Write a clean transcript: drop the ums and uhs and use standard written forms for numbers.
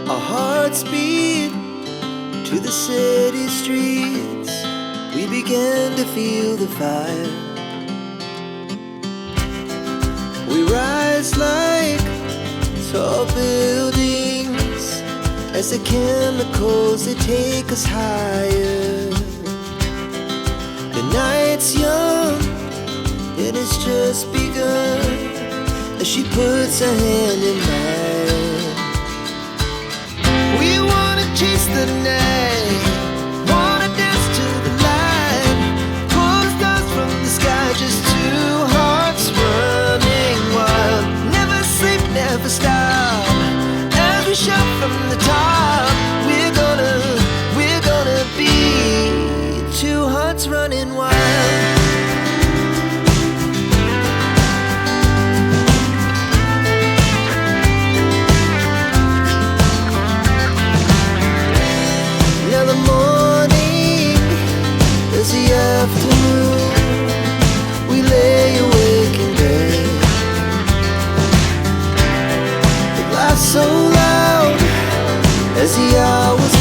Our hearts beat to the city streets. We began to feel the fire. We rise like tall buildings as the chemicals, they take us higher. The night's young and it's just begun as she puts her hand in mine. We wanna chase the night, wanna dance to the light, pull stars from the sky, just two hearts running wild. Never sleep, never stop, as we shout from the top. We're gonna be two hearts running wild. Now the morning is the afternoon. We lay awake in bed. The laughs so loud as the hours